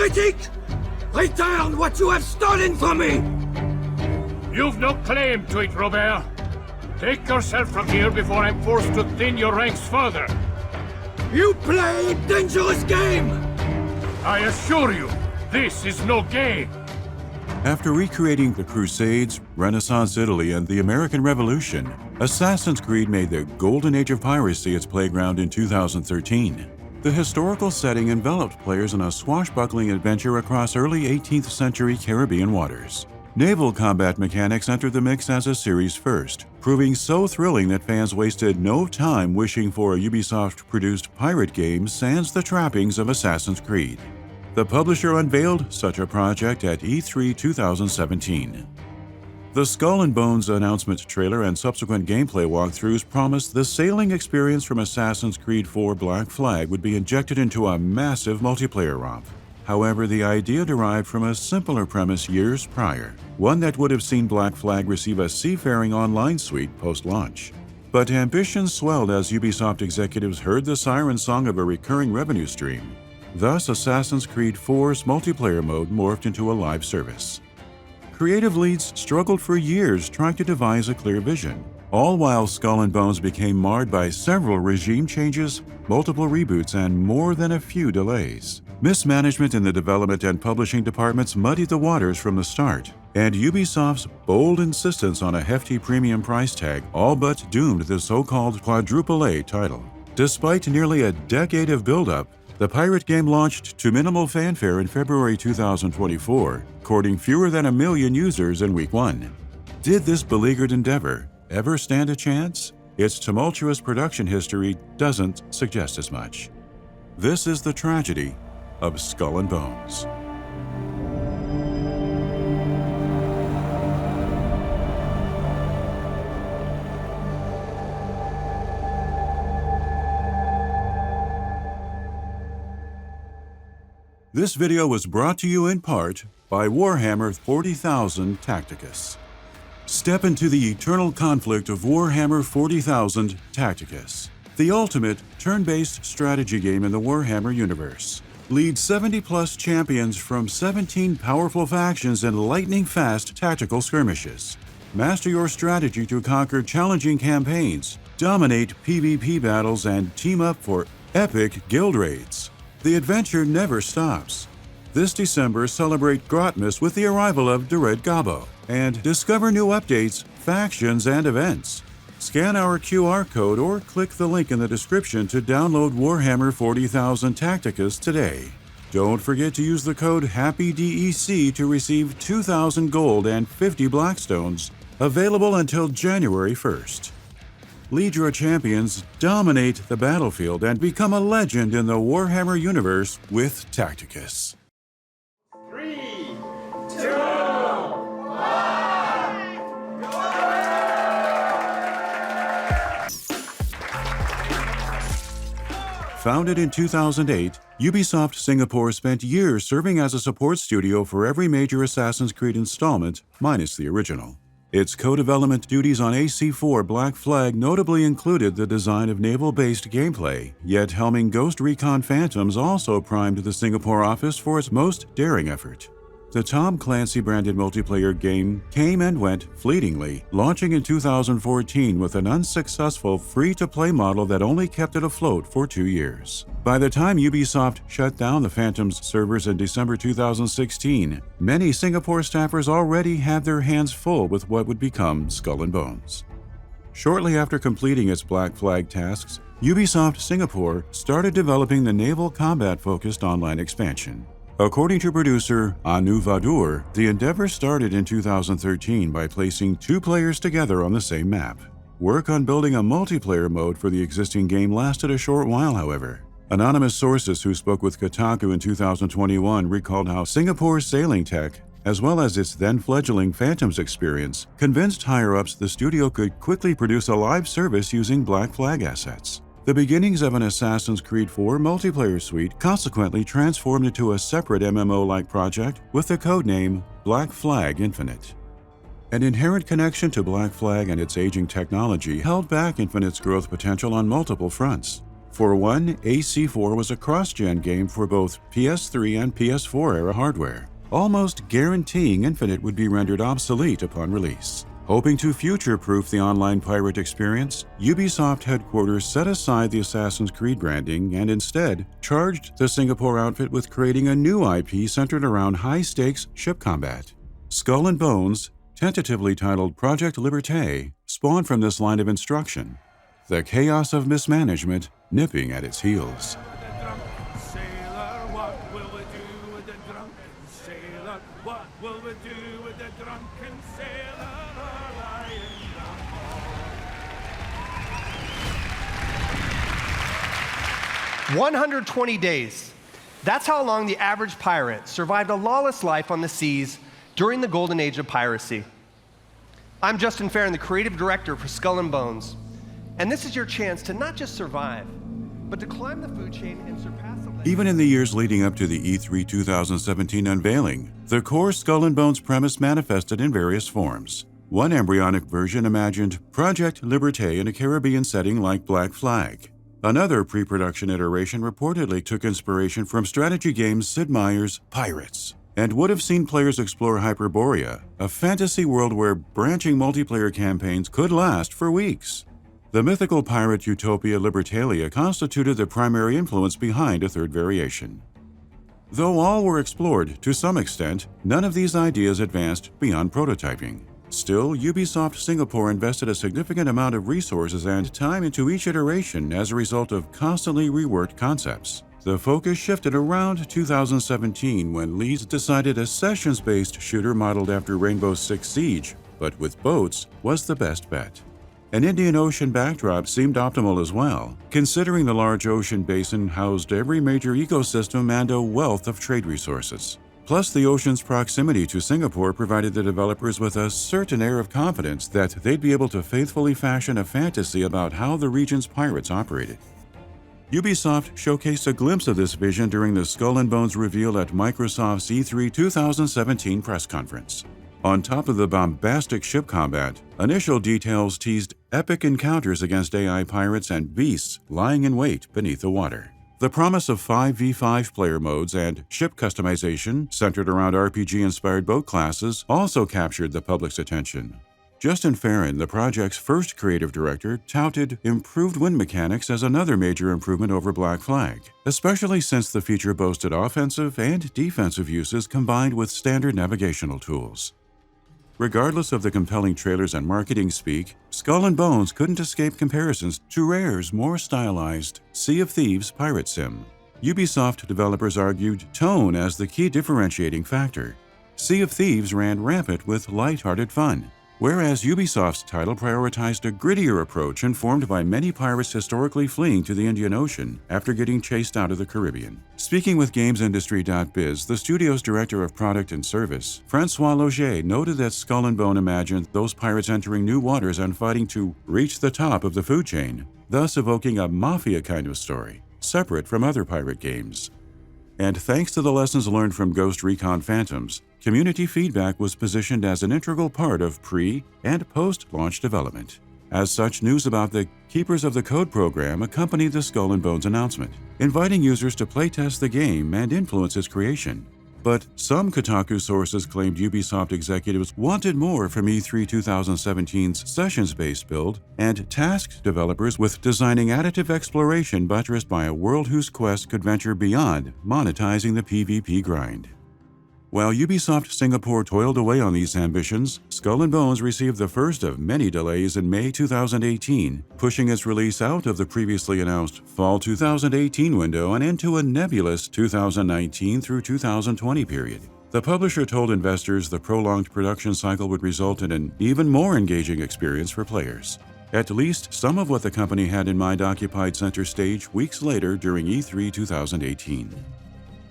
heretic! Return what you have stolen from me! You've no claim to it, Robert. Take yourself from here before I'm forced to thin your ranks further. You play a dangerous game! I assure you, this is no game. After recreating the Crusades, Renaissance Italy, and the American Revolution, Assassin's Creed made the Golden Age of Piracy its playground in 2013. The historical setting enveloped players in a swashbuckling adventure across early 18th century Caribbean waters. Naval combat mechanics entered the mix as a series first, proving so thrilling that fans wasted no time wishing for a Ubisoft-produced pirate game sans the trappings of Assassin's Creed. The publisher unveiled such a project at E3 2017. The Skull and Bones announcement trailer and subsequent gameplay walkthroughs promised the sailing experience from Assassin's Creed 4 Black Flag would be injected into a massive multiplayer romp. However, the idea derived from a simpler premise years prior, one that would have seen Black Flag receive a seafaring online suite post-launch. But ambitions swelled as Ubisoft executives heard the siren song of a recurring revenue stream. Thus, Assassin's Creed 4's multiplayer mode morphed into a live service. Creative leads struggled for years trying to devise a clear vision, all while Skull and Bones became marred by several regime changes, multiple reboots, and more than a few delays. Mismanagement in the development and publishing departments muddied the waters from the start, and Ubisoft's bold insistence on a hefty premium price tag all but doomed the so-called quadruple A title. Despite nearly a decade of build-up, the pirate game launched to minimal fanfare in February 2024, courting fewer than 1 million users in Week 1. Did this beleaguered endeavor ever stand a chance? Its tumultuous production history doesn't suggest as much. This is the tragedy of Skull and Bones. This video was brought to you in part by Warhammer 40,000 Tacticus. Step into the eternal conflict of Warhammer 40,000 Tacticus, the ultimate turn-based strategy game in the Warhammer universe. Lead 70-plus champions from 17 powerful factions in lightning-fast tactical skirmishes. Master your strategy to conquer challenging campaigns, dominate PvP battles, and team up for epic guild raids. The adventure never stops. This December, celebrate Grotmas with the arrival of Red Gobbo, and discover new updates, factions, and events. Scan our QR code or click the link in the description to download Warhammer 40,000 Tacticus today. Don't forget to use the code HAPPYDEC to receive 2,000 gold and 50 Blackstones, available until January 1st. Lead your champions, dominate the battlefield, and become a legend in the Warhammer universe with Tacticus. 3, 2, 1, go! Founded in 2008, Ubisoft Singapore spent years serving as a support studio for every major Assassin's Creed installment, minus the original. Its co-development duties on AC4 Black Flag notably included the design of naval-based gameplay, yet helming Ghost Recon Phantoms also primed the Singapore office for its most daring effort. The Tom Clancy-branded multiplayer game came and went fleetingly, launching in 2014 with an unsuccessful free-to-play model that only kept it afloat for 2 years. By the time Ubisoft shut down the Phantoms servers in December 2016, many Singapore staffers already had their hands full with what would become Skull and Bones. Shortly after completing its Black Flag tasks, Ubisoft Singapore started developing the naval combat-focused online expansion. According to producer Anu Vadur, the endeavor started in 2013 by placing 2 players together on the same map. Work on building a multiplayer mode for the existing game lasted a short while, however. Anonymous sources who spoke with Kotaku in 2021 recalled how Singapore's sailing tech, as well as its then-fledgling Phantoms experience, convinced higher-ups the studio could quickly produce a live service using Black Flag assets. The beginnings of an Assassin's Creed 4 multiplayer suite consequently transformed into a separate MMO-like project with the codename Black Flag Infinite. An inherent connection to Black Flag and its aging technology held back Infinite's growth potential on multiple fronts. For one, AC4 was a cross-gen game for both PS3 and PS4 era hardware, almost guaranteeing Infinite would be rendered obsolete upon release. Hoping to future-proof the online pirate experience, Ubisoft headquarters set aside the Assassin's Creed branding and instead charged the Singapore outfit with creating a new IP centered around high-stakes ship combat. Skull and Bones, tentatively titled Project Liberté, spawned from this line of instruction, the chaos of mismanagement nipping at its heels. What will we do with the drunken sailor lying down? 120 days. That's how long the average pirate survived a lawless life on the seas during the Golden Age of Piracy. I'm Justin Farron, the creative director for Skull and Bones, and this is your chance to not just survive, but to climb the food chain and surpass the legacy. Even in the years leading up to the E3 2017 unveiling, the core Skull and Bones premise manifested in various forms. One embryonic version imagined Project Liberté in a Caribbean setting like Black Flag. Another pre-production iteration reportedly took inspiration from strategy games Sid Meier's Pirates, and would have seen players explore Hyperborea, a fantasy world where branching multiplayer campaigns could last for weeks. The mythical pirate utopia Libertalia constituted the primary influence behind a third variation. Though all were explored to some extent, none of these ideas advanced beyond prototyping. Still, Ubisoft Singapore invested a significant amount of resources and time into each iteration as a result of constantly reworked concepts. The focus shifted around 2017 when Leeds decided a sessions-based shooter modeled after Rainbow Six Siege, but with boats, was the best bet. An Indian Ocean backdrop seemed optimal as well, considering the large ocean basin housed every major ecosystem and a wealth of trade resources. Plus, the ocean's proximity to Singapore provided the developers with a certain air of confidence that they'd be able to faithfully fashion a fantasy about how the region's pirates operated. Ubisoft showcased a glimpse of this vision during the Skull and Bones reveal at Microsoft's E3 2017 press conference. On top of the bombastic ship combat, initial details teased epic encounters against AI pirates and beasts lying in wait beneath the water. The promise of 5v5 player modes and ship customization centered around RPG-inspired boat classes also captured the public's attention. Justin Farron, the project's first creative director, touted improved wind mechanics as another major improvement over Black Flag, especially since the feature boasted offensive and defensive uses combined with standard navigational tools. Regardless of the compelling trailers and marketing speak, Skull and Bones couldn't escape comparisons to Rare's more stylized Sea of Thieves pirate sim. Ubisoft developers argued tone as the key differentiating factor. Sea of Thieves ran rampant with light-hearted fun, whereas Ubisoft's title prioritized a grittier approach informed by many pirates historically fleeing to the Indian Ocean after getting chased out of the Caribbean. Speaking with GamesIndustry.biz, the studio's director of product and service, Francois Loger, noted that Skull and Bone imagined those pirates entering new waters and fighting to reach the top of the food chain, thus evoking a mafia kind of story, separate from other pirate games. And thanks to the lessons learned from Ghost Recon Phantoms, community feedback was positioned as an integral part of pre- and post-launch development. As such, news about the Keepers of the Code program accompanied the Skull and Bones announcement, inviting users to playtest the game and influence its creation. But some Kotaku sources claimed Ubisoft executives wanted more from E3 2017's sessions-based build and tasked developers with designing additive exploration buttressed by a world whose quest could venture beyond monetizing the PvP grind. While Ubisoft Singapore toiled away on these ambitions, Skull and Bones received the first of many delays in May 2018, pushing its release out of the previously announced fall 2018 window and into a nebulous 2019 through 2020 period. The publisher told investors the prolonged production cycle would result in an even more engaging experience for players. At least some of what the company had in mind occupied center stage weeks later during E3 2018.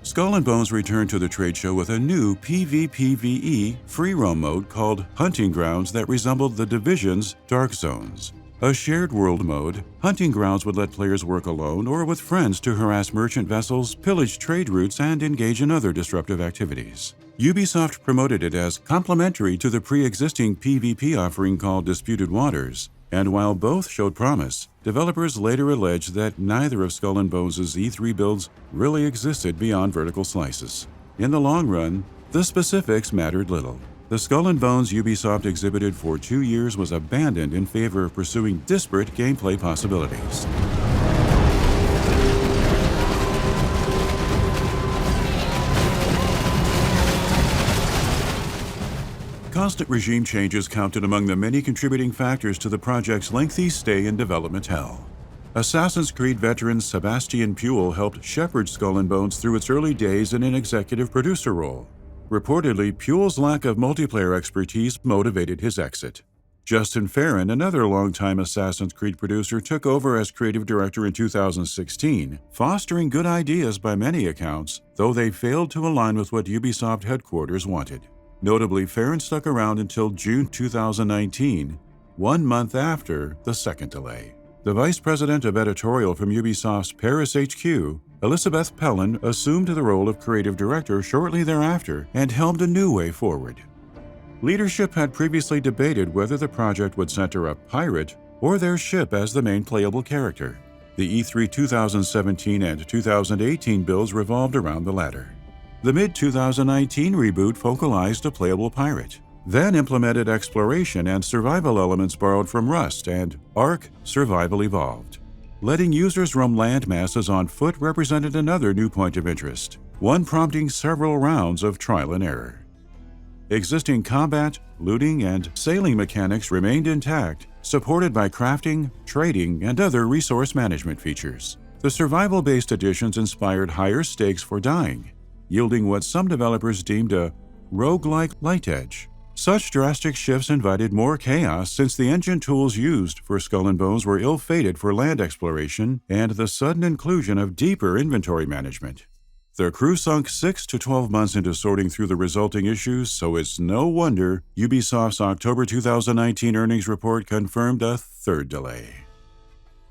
Skull and Bones returned to the trade show with a new PvPvE free roam mode called Hunting Grounds that resembled The Division's Dark Zones. A shared world mode, Hunting Grounds would let players work alone or with friends to harass merchant vessels, pillage trade routes, and engage in other disruptive activities. Ubisoft promoted it as complementary to the pre-existing PvP offering called Disputed Waters, And while both showed promise, developers later alleged that neither of Skull and Bones' E3 builds really existed beyond vertical slices. In the long run, the specifics mattered little. The Skull and Bones Ubisoft exhibited for 2 years was abandoned in favor of pursuing disparate gameplay possibilities. Constant regime changes counted among the many contributing factors to the project's lengthy stay in development hell. Assassin's Creed veteran Sebastian Puel helped shepherd Skull and Bones through its early days in an executive producer role. Reportedly, Puel's lack of multiplayer expertise motivated his exit. Justin Farron, another longtime Assassin's Creed producer, took over as creative director in 2016, fostering good ideas by many accounts, though they failed to align with what Ubisoft headquarters wanted. Notably, Farron stuck around until June 2019, 1 month after the second delay. The vice president of editorial from Ubisoft's Paris HQ, Elisabeth Pellin, assumed the role of creative director shortly thereafter and helmed a new way forward. Leadership had previously debated whether the project would center a pirate or their ship as the main playable character. The E3 2017 and 2018 builds revolved around the latter. The mid-2019 reboot focalized a playable pirate, then implemented exploration and survival elements borrowed from Rust and Ark Survival Evolved. Letting users roam land masses on foot represented another new point of interest, one prompting several rounds of trial and error. Existing combat, looting, and sailing mechanics remained intact, supported by crafting, trading, and other resource management features. The survival-based additions inspired higher stakes for dying, yielding what some developers deemed a roguelike light edge. Such drastic shifts invited more chaos since the engine tools used for Skull and Bones were ill-fated for land exploration and the sudden inclusion of deeper inventory management. The crew sunk 6 to 12 months into sorting through the resulting issues, so it's no wonder Ubisoft's October 2019 earnings report confirmed a third delay.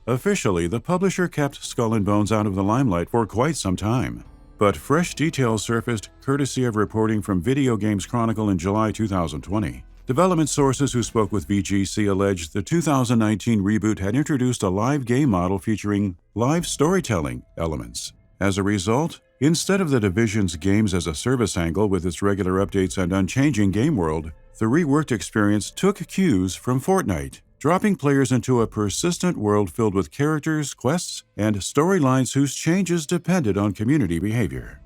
Officially, the publisher kept Skull and Bones out of the limelight for quite some time. But fresh details surfaced courtesy of reporting from Video Games Chronicle in July 2020. Development sources who spoke with VGC alleged the 2019 reboot had introduced a live game model featuring live storytelling elements. As a result, instead of the division's games as a service angle with its regular updates and unchanging game world, the reworked experience took cues from Fortnite, dropping players into a persistent world filled with characters, quests, and storylines whose changes depended on community behavior.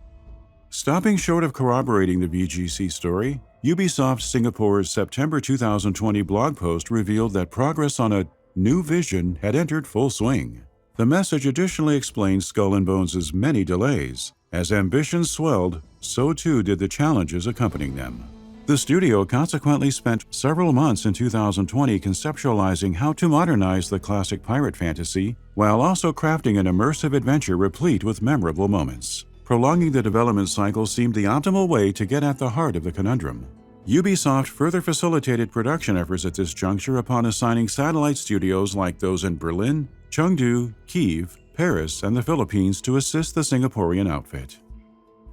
Stopping short of corroborating the VGC story, Ubisoft Singapore's September 2020 blog post revealed that progress on a new vision had entered full swing. The message additionally explained Skull and Bones' many delays. As ambitions swelled, so too did the challenges accompanying them. The studio consequently spent several months in 2020 conceptualizing how to modernize the classic pirate fantasy, while also crafting an immersive adventure replete with memorable moments. Prolonging the development cycle seemed the optimal way to get at the heart of the conundrum. Ubisoft further facilitated production efforts at this juncture upon assigning satellite studios like those in Berlin, Chengdu, Kyiv, Paris, and the Philippines to assist the Singaporean outfit.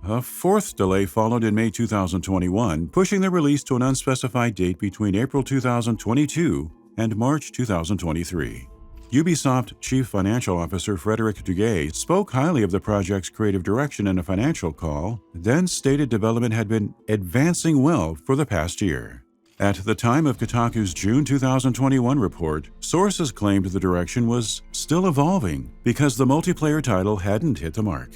A fourth delay followed in May 2021, pushing the release to an unspecified date between April 2022 and March 2023. Ubisoft Chief Financial Officer Frederic Duguay spoke highly of the project's creative direction in a financial call, then stated development had been advancing well for the past year. At the time of Kotaku's June 2021 report, sources claimed the direction was still evolving because the multiplayer title hadn't hit the mark.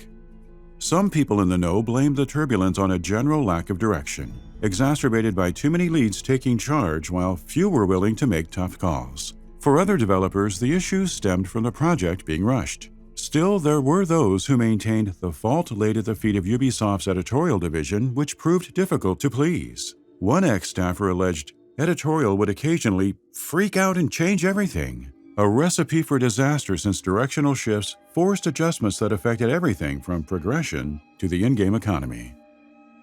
Some people in the know blamed the turbulence on a general lack of direction, exacerbated by too many leads taking charge while few were willing to make tough calls. For other developers, the issues stemmed from the project being rushed. Still, there were those who maintained the fault laid at the feet of Ubisoft's editorial division, which proved difficult to please. One ex-staffer alleged editorial would occasionally freak out and change everything, a recipe for disaster since directional shifts forced adjustments that affected everything from progression to the in-game economy.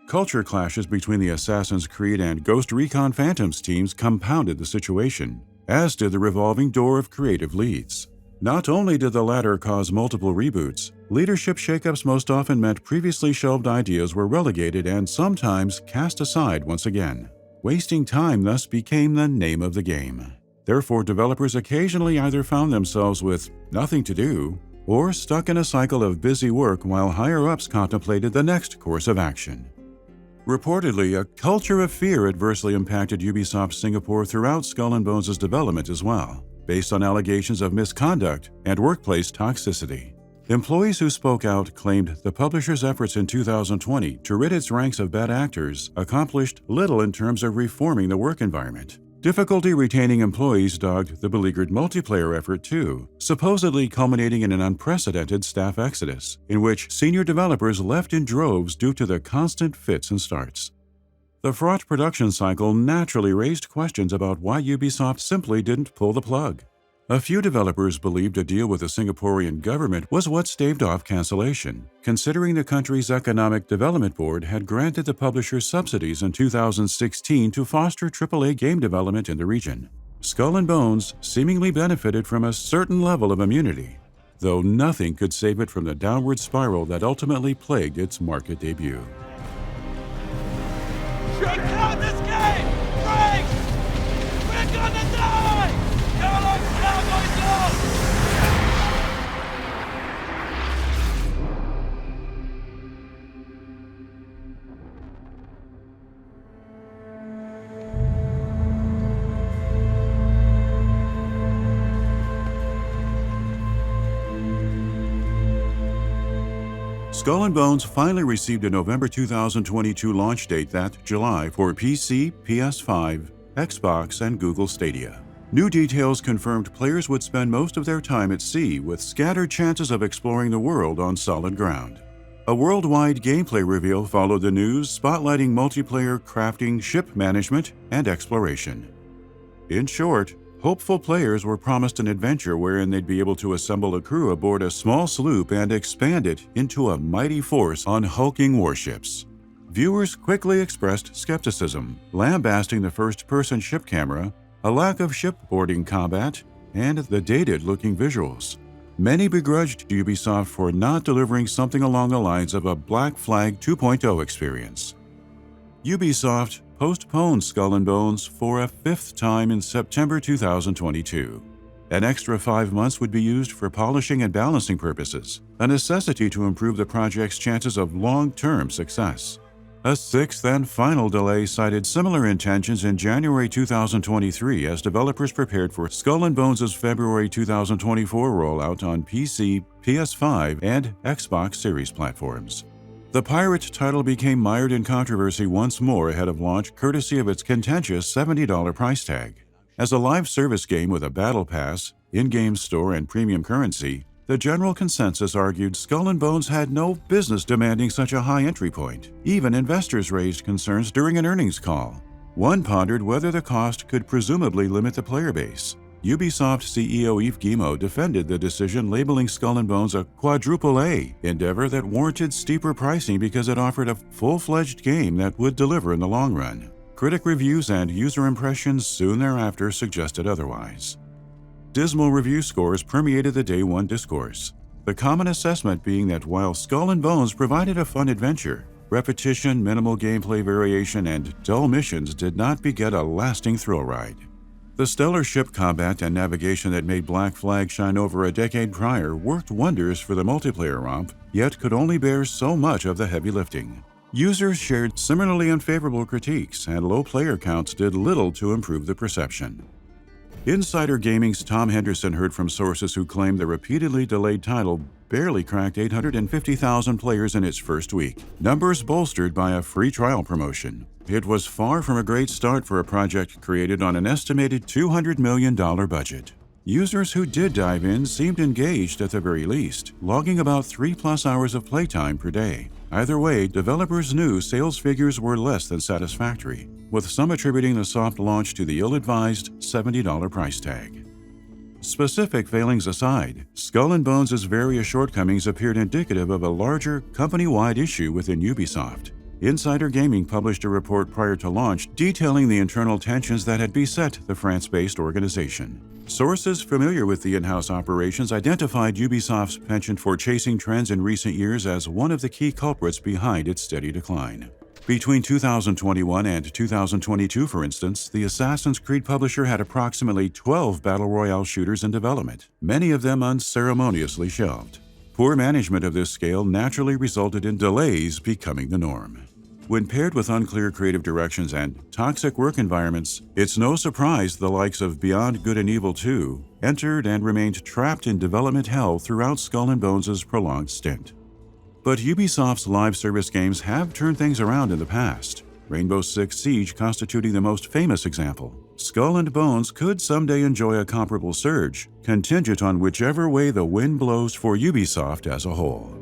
Culture clashes between the Assassin's Creed and Ghost Recon Phantoms teams compounded the situation, as did the revolving door of creative leads. Not only did the latter cause multiple reboots, leadership shakeups most often meant previously shelved ideas were relegated and sometimes cast aside once again. Wasting time thus became the name of the game. Therefore, developers occasionally either found themselves with nothing to do or stuck in a cycle of busy work while higher-ups contemplated the next course of action. Reportedly, a culture of fear adversely impacted Ubisoft Singapore throughout Skull and Bones' development as well, based on allegations of misconduct and workplace toxicity. Employees who spoke out claimed the publisher's efforts in 2020 to rid its ranks of bad actors accomplished little in terms of reforming the work environment. Difficulty retaining employees dogged the beleaguered multiplayer effort too, supposedly culminating in an unprecedented staff exodus, in which senior developers left in droves due to the constant fits and starts. The fraught production cycle naturally raised questions about why Ubisoft simply didn't pull the plug. A few developers believed a deal with the Singaporean government was what staved off cancellation, considering the country's Economic Development Board had granted the publisher subsidies in 2016 to foster AAA game development in the region. Skull and Bones seemingly benefited from a certain level of immunity, though nothing could save it from the downward spiral that ultimately plagued its market debut. Shut down this game! Frank! We're gonna die! Skull and Bones finally received a November 2022 launch date that July for PC, PS5, Xbox, and Google Stadia. New details confirmed players would spend most of their time at sea with scattered chances of exploring the world on solid ground. A worldwide gameplay reveal followed the news, spotlighting multiplayer crafting, ship management, and exploration. In short, hopeful players were promised an adventure wherein they'd be able to assemble a crew aboard a small sloop and expand it into a mighty force on hulking warships. Viewers quickly expressed skepticism, lambasting the first-person ship camera, a lack of shipboarding combat, and the dated-looking visuals. Many begrudged Ubisoft for not delivering something along the lines of a Black Flag 2.0 experience. Ubisoft postponed Skull and Bones for a fifth time in September 2022. An extra 5 months would be used for polishing and balancing purposes, a necessity to improve the project's chances of long-term success. A sixth and final delay cited similar intentions in January 2023 as developers prepared for Skull and Bones' February 2024 rollout on PC, PS5, and Xbox Series platforms. The pirate title became mired in controversy once more ahead of launch, courtesy of its contentious $70 price tag. As a live service game with a battle pass, in-game store, and premium currency, the general consensus argued Skull and Bones had no business demanding such a high entry point. Even investors raised concerns during an earnings call. One pondered whether the cost could presumably limit the player base. Ubisoft CEO Yves Guillemot defended the decision, labeling Skull and Bones a quadruple A endeavor that warranted steeper pricing because it offered a full-fledged game that would deliver in the long run. Critic reviews and user impressions soon thereafter suggested otherwise. Dismal review scores permeated the Day One discourse, the common assessment being that while Skull and Bones provided a fun adventure, repetition, minimal gameplay variation, and dull missions did not beget a lasting thrill ride. The stellar ship combat and navigation that made Black Flag shine over a decade prior worked wonders for the multiplayer romp, yet could only bear so much of the heavy lifting. Users shared similarly unfavorable critiques, and low player counts did little to improve the perception. Insider Gaming's Tom Henderson heard from sources who claimed the repeatedly delayed title barely cracked 850,000 players in its first week, numbers bolstered by a free trial promotion. It was far from a great start for a project created on an estimated $200 million budget. Users who did dive in seemed engaged at the very least, logging about 3+ hours of playtime per day. Either way, developers knew sales figures were less than satisfactory, with some attributing the soft launch to the ill-advised $70 price tag. Specific failings aside, Skull and Bones' various shortcomings appeared indicative of a larger, company-wide issue within Ubisoft. Insider Gaming published a report prior to launch detailing the internal tensions that had beset the France-based organization. Sources familiar with the in-house operations identified Ubisoft's penchant for chasing trends in recent years as one of the key culprits behind its steady decline. Between 2021 and 2022, for instance, the Assassin's Creed publisher had approximately 12 Battle Royale shooters in development, many of them unceremoniously shelved. Poor management of this scale naturally resulted in delays becoming the norm. When paired with unclear creative directions and toxic work environments, it's no surprise the likes of Beyond Good and Evil 2 entered and remained trapped in development hell throughout Skull and Bones' prolonged stint. But Ubisoft's live service games have turned things around in the past, Rainbow Six Siege constituting the most famous example. Skull and Bones could someday enjoy a comparable surge, contingent on whichever way the wind blows for Ubisoft as a whole.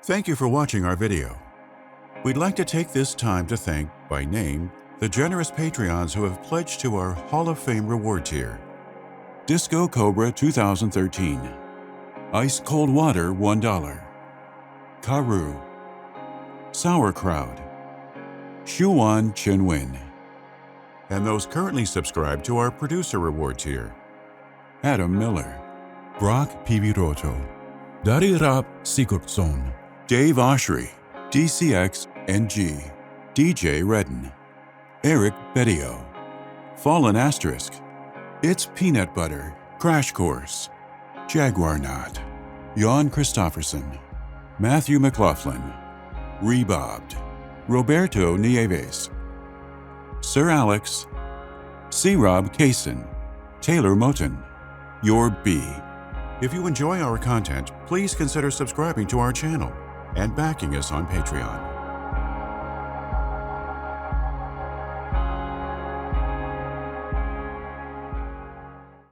Thank you for watching our video. We'd like to take this time to thank, by name, the generous Patreons who have pledged to our Hall of Fame reward tier. Disco Cobra 2013, Ice Cold Water $1, Karu, Sauerkraut, Shuan Chinwin, and those currently subscribed to our producer reward tier: Adam Miller, Brock Piviroto, Darirab Sigurdsson, Dave Oshry, DCX-NG, DJ Redden, Eric Bedio, Fallen Asterisk, It's Peanut Butter, Crash Course, Jaguar Knot, Jan Christofferson, Matthew McLaughlin, Rebobbed, Roberto Nieves, Sir Alex, C-Rob Kaysen, Taylor Moten, Your B. If you enjoy our content, please consider subscribing to our channel and backing us on Patreon.